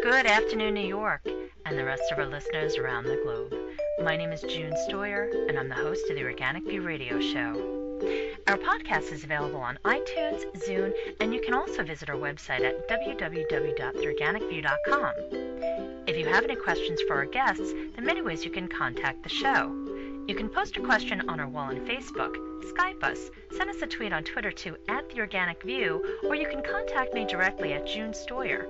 Good afternoon, New York, and the rest of our listeners around the globe. My name is June Stoyer, and I'm the host of the Organic View Radio Show. Our podcast is available on iTunes, Zune, and you can also visit our website at www.theorganicview.com. If you have any questions for our guests, there are many ways you can contact the show. You can post a question on our wall on Facebook, Skype us, send us a tweet on Twitter to @TheOrganicView, or you can contact me directly at June Stoyer.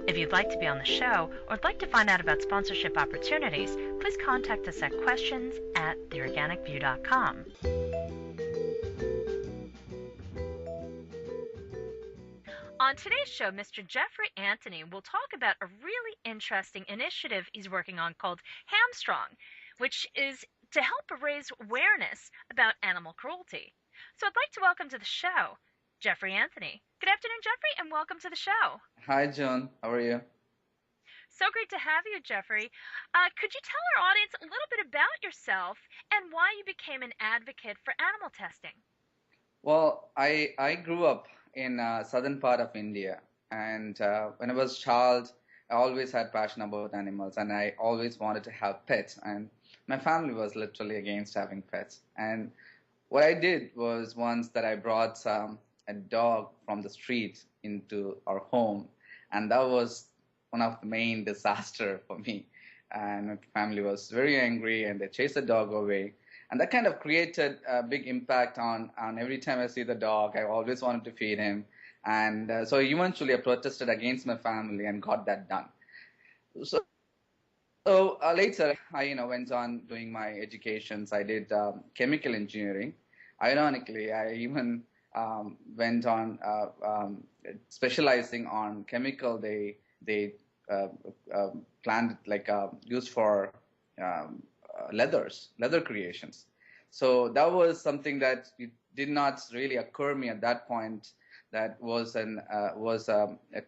If you'd like to be on the show or would like to find out about sponsorship opportunities, please contact us at questions@theorganicview.com. On today's show, Mr. Geoffery Antony will talk about a really interesting initiative he's working on called Hamstrong, which is to help raise awareness about animal cruelty. So I'd like to welcome to the show Geoffery Antony. Good afternoon, Geoffery, and welcome to the show. Hi, John. How are you? So great to have you, Geoffery. Could you tell our audience a little bit about yourself and why you became an advocate for animal testing? Well, I grew up in southern part of India, and when I was a child, I always had passion about animals, and I always wanted to have pets, and my family was literally against having pets. And what I did was once that I brought a dog from the street into our home, and that was one of the main disaster for me. And my family was very angry, and they chased the dog away. And that kind of created a big impact on every time I see the dog, I always wanted to feed him. And so eventually I protested against my family and got that done. So later, I went on doing my educations. I did chemical engineering. Ironically, I even went on specializing on chemical they planned used for leather creations. So that was something that it did not really occur me at that point. That was a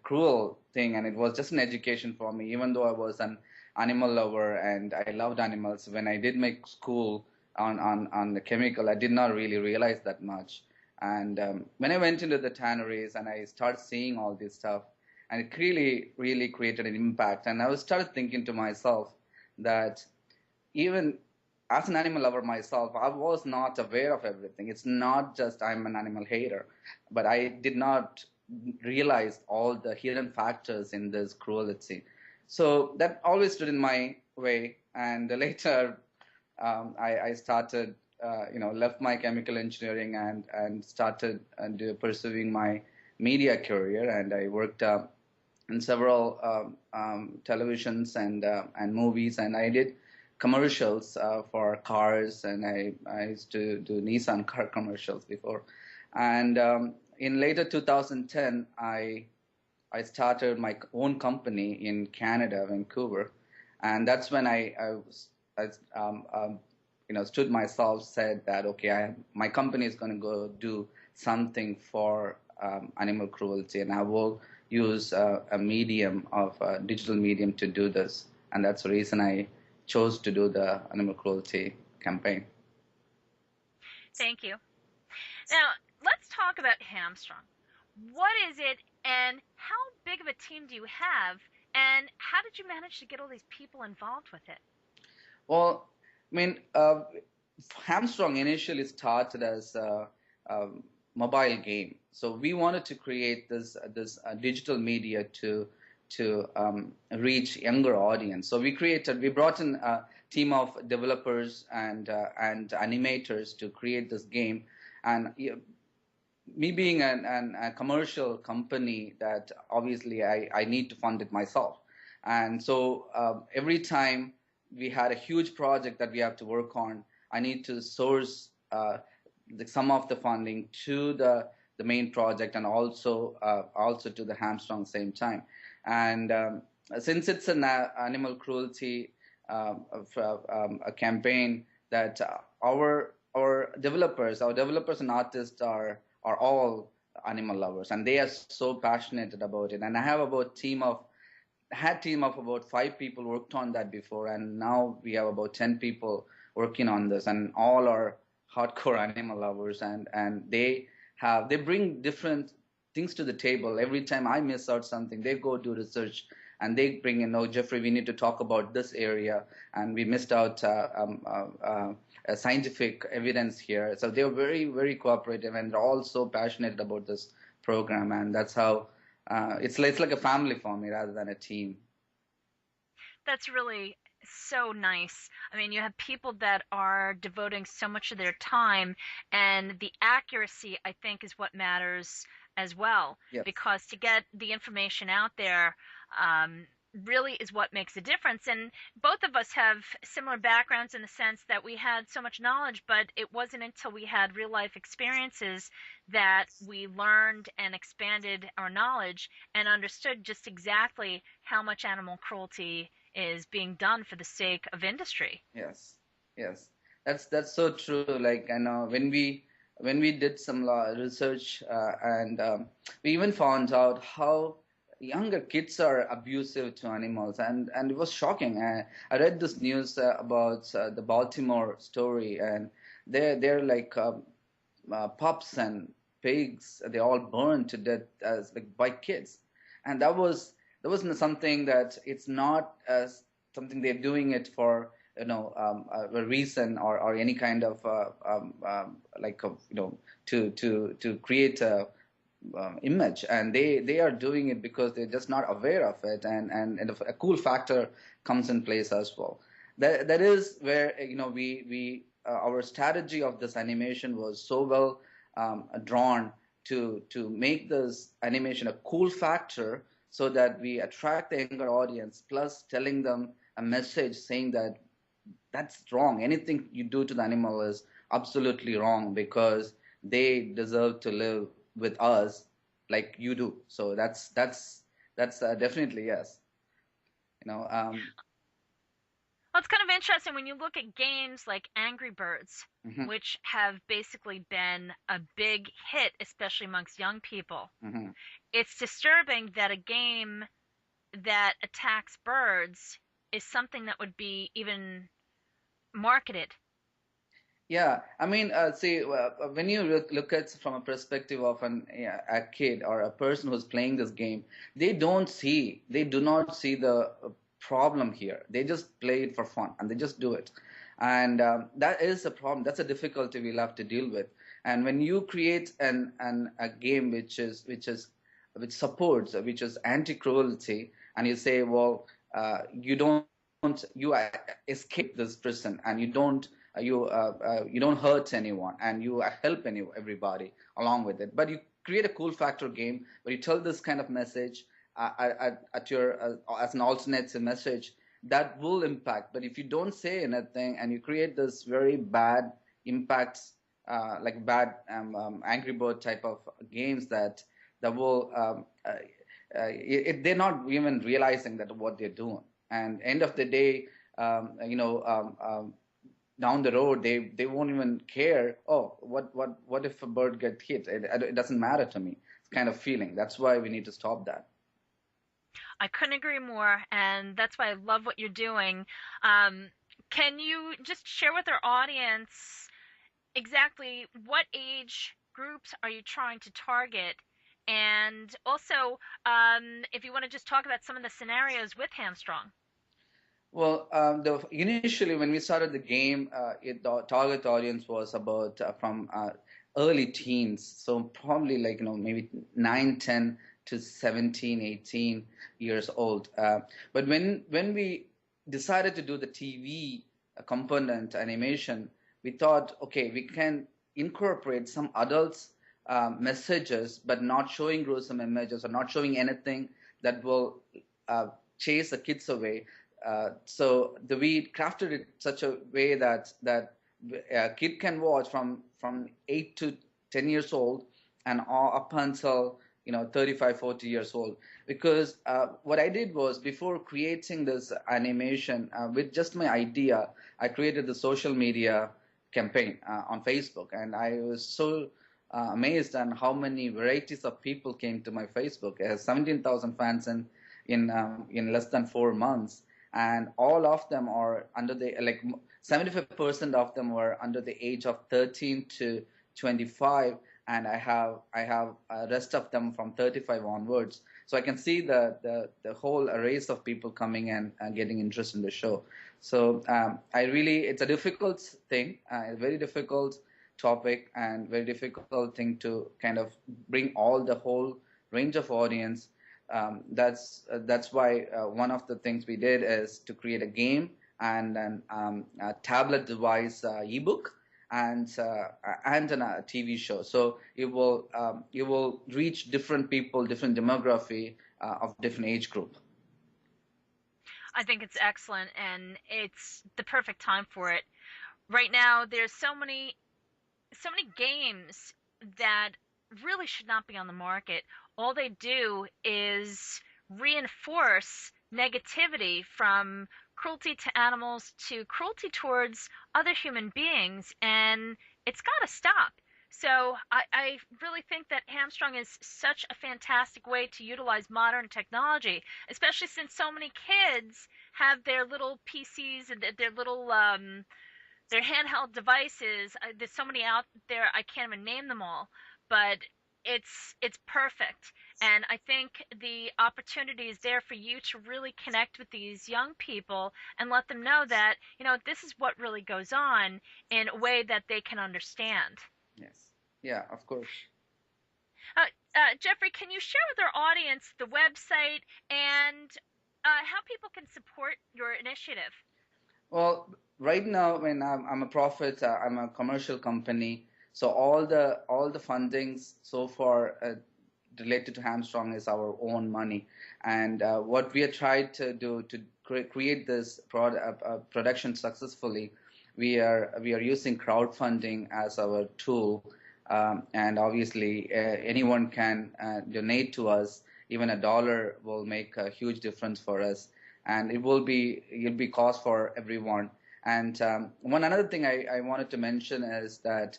cruel thing, and it was just an education for me. Even though I was an animal lover and I loved animals, when I did make school on the chemical, I did not really realize that much. And when I went into the tanneries and I started seeing all this stuff, and it really created an impact. And I started thinking to myself that even as an animal lover myself, I was not aware of everything. It's not just I'm an animal hater, but I did not realize all the hidden factors in this cruelty. So that always stood in my way. And later, I started, left my chemical engineering and started pursuing my media career. And I worked in several televisions and movies, and I did commercials for cars, and I used to do Nissan car commercials before. And in later 2010, I started my own company in Canada, Vancouver, and that's when I stood myself, said that okay, my company is going to go do something for animal cruelty, and I will use a medium of a digital medium to do this, and that's the reason I chose to do the animal cruelty campaign. Thank you. Now, let's talk about Hamstrong. What is it, and how big of a team do you have, and how did you manage to get all these people involved with it? Well, I mean, Hamstrong initially started as a mobile game. So we wanted to create this digital media to reach younger audience. So we brought in a team of developers and animators to create this game. And me being a commercial company, that obviously I need to fund it myself. And so every time we had a huge project that we have to work on, I need to source some of the funding to the main project, and also to the Hamstrong same time. And since it's an animal cruelty a campaign, that our developers and artists are all animal lovers, and they are so passionate about it. And I have about team of about 5 people worked on that before, and now we have about 10 people working on this, and all are hardcore animal lovers, and they bring different things to the table. Every time I miss out something, they go do research and they bring in, oh, Geoffrey, we need to talk about this area, and we missed out scientific evidence here. So they're very, very cooperative, and they're all so passionate about this program, and that's how it's like a family for me rather than a team. That's really so nice. I mean, you have people that are devoting so much of their time, and the accuracy, I think, is what matters as well. Yes. Because to get the information out there really is what makes a difference. And both of us have similar backgrounds in the sense that we had so much knowledge, but it wasn't until we had real life experiences that we learned and expanded our knowledge and understood just exactly how much animal cruelty is being done for the sake of industry. Yes, yes, that's so true. Like, I know when we did some research, and we even found out how younger kids are abusive to animals, and it was shocking. I read this news about the Baltimore story, and they're like pups and pigs. They all burned to death as like by kids, and that wasn't something that it's not as something they're doing it for a reason or any kind of to create a image, and they are doing it because they're just not aware of it, and a cool factor comes in place as well. That is where we our strategy of this animation was so well drawn to make this animation a cool factor, so that we attract the younger audience, plus telling them a message saying that that's wrong. Anything you do to the animal is absolutely wrong, because they deserve to live with us like you do. So that's definitely yes. Well, it's kind of interesting when you look at games like Angry Birds, Mm-hmm. which have basically been a big hit, especially amongst young people. Mm-hmm. It's disturbing that a game that attacks birds is something that would be even marketed. Yeah, I mean, see, when you look at from a perspective of a kid or a person who's playing this game, they do not see the problem here. They just play it for fun, and they just do it, and that is a problem. That's a difficulty we'll have to deal with. And when you create a game which supports, which is anti-cruelty, and you say, well, you don't you escape this prison, and you don't hurt anyone, and you help everybody along with it, but you create a cool factor game where you tell this kind of message at your as an alternate message that will impact. But if you don't say anything and you create this very bad impacts, like bad Angry Bird type of games that will they're not even realizing that what they're doing, and end of the day, down the road, they won't even care. Oh, what if a bird gets hit? It doesn't matter to me. It's kind of feeling. That's why we need to stop that. I couldn't agree more, and that's why I love what you're doing. Can you just share with our audience exactly what age groups are you trying to target? And also, if you want to just talk about some of the scenarios with Hamstrong. Well, initially when we started the game, the target audience was about from early teens, so probably like maybe 9, 10 to 17, 18 years old. But when we decided to do the TV component animation, we thought, okay, we can incorporate some adults messages, but not showing gruesome images or not showing anything that will chase the kids away. So we crafted it such a way that a kid can watch from 8 to 10 years old and up until 35, 40 years old. Because what I did was, before creating this animation with just my idea, I created the social media campaign on Facebook, and I was so amazed on how many varieties of people came to my Facebook. It has 17,000 fans in less than 4 months. And all of them are under 75% of them were under the age of 13 to 25, and I have rest of them from 35 onwards. So I can see the whole arrays of people coming and getting interest in the show. So it's a difficult thing, a very difficult topic, and very difficult thing to kind of bring all the whole range of audience. That's why one of the things we did is to create a game and a tablet device ebook and a TV show. So it will reach different people, different demography of different age group. I think it's excellent, and it's the perfect time for it. Right now, there's so many games that really should not be on the market. All they do is reinforce negativity, from cruelty to animals to cruelty towards other human beings, and it's got to stop. So I really think that Hamstrong is such a fantastic way to utilize modern technology, especially since so many kids have their little PCs and their little their handheld devices. There's so many out there, I can't even name them all, but it's perfect. And I think the opportunity is there for you to really connect with these young people and let them know that, this is what really goes on in a way that they can understand. Yes. Yeah, of course. Geoffrey, can you share with our audience the website and how people can support your initiative? Well, right now, when I'm a profit, I'm a commercial company. So all the fundings so far related to Hamstrong is our own money, and what we have tried to do to create this production successfully, we are using crowdfunding as our tool, and obviously anyone can donate to us. Even $1 will make a huge difference for us, and it'll be cost for everyone. And one another thing I wanted to mention is that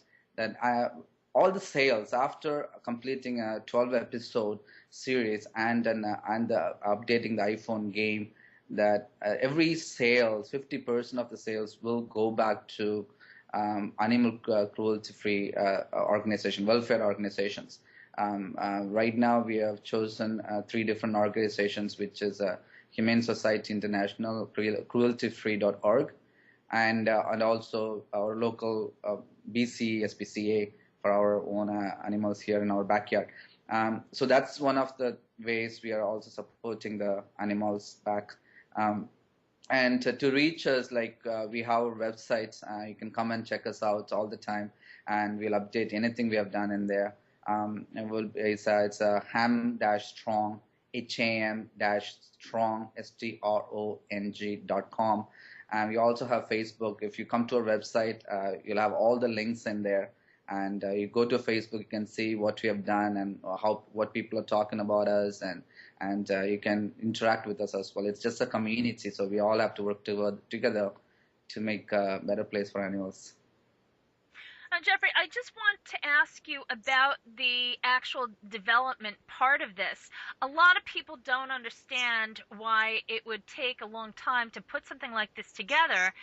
all the sales after completing a 12-episode series and updating the iPhone game, that every sales, 50% of the sales will go back to animal cruelty-free organization, welfare organizations. Right now, we have chosen 3 different organizations, which is Humane Society International, crueltyfree.org, and also our local BC SPCA for our own animals here in our backyard. So that's one of the ways we are also supporting the animals back. And to reach us, we have our websites. You can come and check us out all the time, and we'll update anything we have done in there. It's ham-strong, ham-strong, strong.com. And we also have Facebook. If you come to our website, you'll have all the links in there. And you go to Facebook, you can see what we have done and what people are talking about us, and you can interact with us as well. It's just a community, so we all have to work together to make a better place for animals. Geoffrey, I just want to ask you about the actual development part of this. A lot of people don't understand why it would take a long time to put something like this together,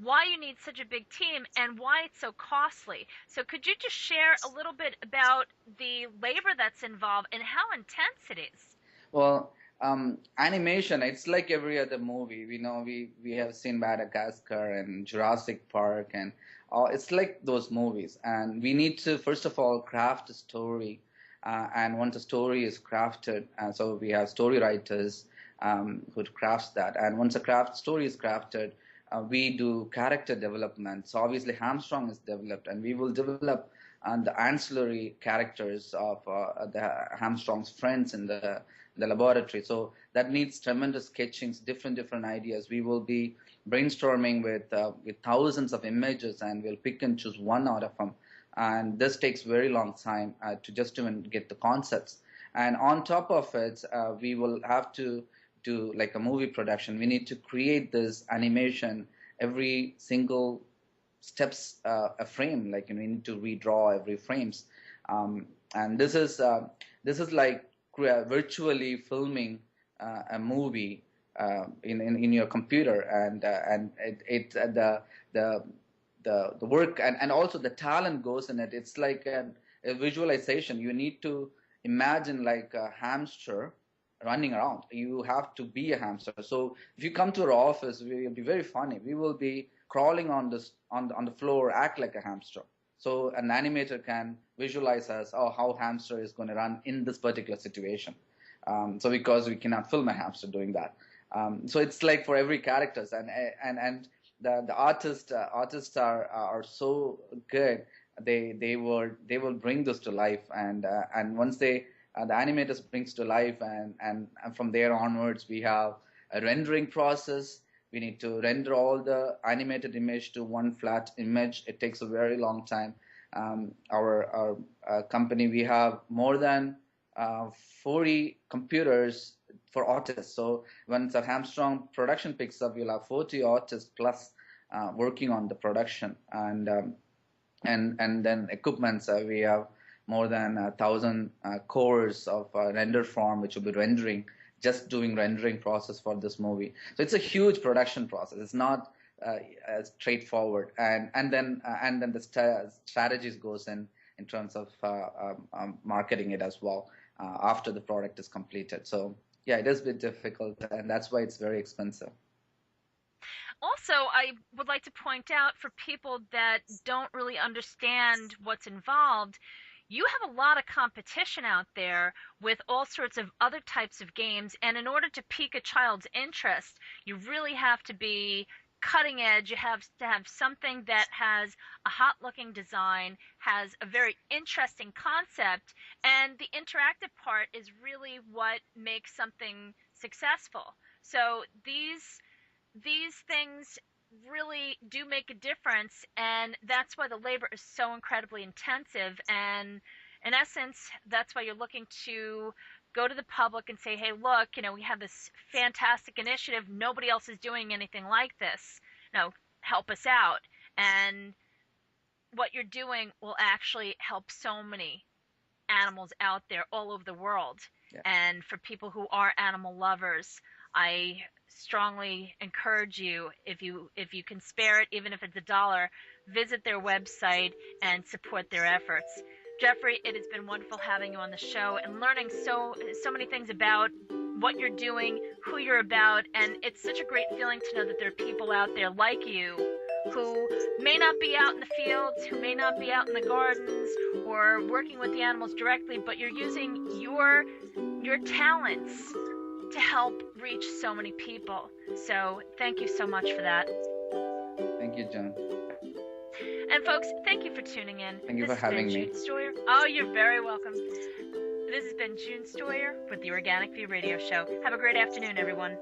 why you need such a big team, and why it's so costly. So could you just share a little bit about the labor that's involved and how intense it is? Well, animation, it's like every other movie. We have seen Madagascar and Jurassic Park, and it's like those movies. And we need to, first of all, craft a story. And once a story is crafted, so we have story writers who crafts that. And once a story is crafted, we do character development. So obviously Hamstrong is developed, and we will develop the ancillary characters of the Hamstrong's friends in the laboratory. So that needs tremendous sketchings, different ideas. We will be brainstorming with thousands of images, and we'll pick and choose one out of them. And this takes very long time to just even get the concepts. And on top of it, we will have to do like a movie production. We need to create this animation, every single steps a frame. We need to redraw every frames. And this is like virtually filming a movie in your computer, and the work and also the talent goes in it. It's like a visualization. You need to imagine like a hamster running around. You have to be a hamster. So if you come to our office, we will be very funny. We will be crawling on the floor, act like a hamster. So an animator can visualize us, oh, how hamster is going to run in this particular situation. So because we cannot film a hamster doing that. So it's like for every characters, and the artists are so good. They will bring this to life, and once the animators brings to life, and from there onwards we have a rendering process. We need to render all the animated image to one flat image. It takes a very long time. Our company, we have more than 40 computers for artists. So once our Hamstrong production picks up, we'll have 40 artists plus working on the production, and then equipments. We have more than 1,000 cores of render farm, which will be rendering, just doing rendering process for this movie. So it's a huge production process. It's not straightforward, and then the strategies goes in terms of marketing it as well after the product is completed. So yeah, it is a bit difficult, and that's why it's very expensive. Also, I would like to point out for people that don't really understand what's involved, you have a lot of competition out there with all sorts of other types of games, and in order to pique a child's interest, you really have to be cutting edge. You have to have something that has a hot looking design, has a very interesting concept, and the interactive part is really what makes something successful. So these things really do make a difference, and that's why the labor is so incredibly intensive. And in essence, that's why you're looking to go to the public and say, hey, look, we have this fantastic initiative. Nobody else is doing anything like this. Help us out. And what you're doing will actually help so many animals out there all over the world. Yeah. And for people who are animal lovers, I strongly encourage you, if you can spare it, even if it's $1, visit their website and support their efforts. Geoffery, it has been wonderful having you on the show and learning so many things about what you're doing, who you're about, and it's such a great feeling to know that there are people out there like you who may not be out in the fields, who may not be out in the gardens or working with the animals directly, but you're using your talents to help reach so many people. So thank you so much for that. Thank you, John. And folks, thank you for tuning in. Thank you for having me. June Stoyer. Oh, you're very welcome. This has been June Stoyer with the Organic View Radio Show. Have a great afternoon, everyone.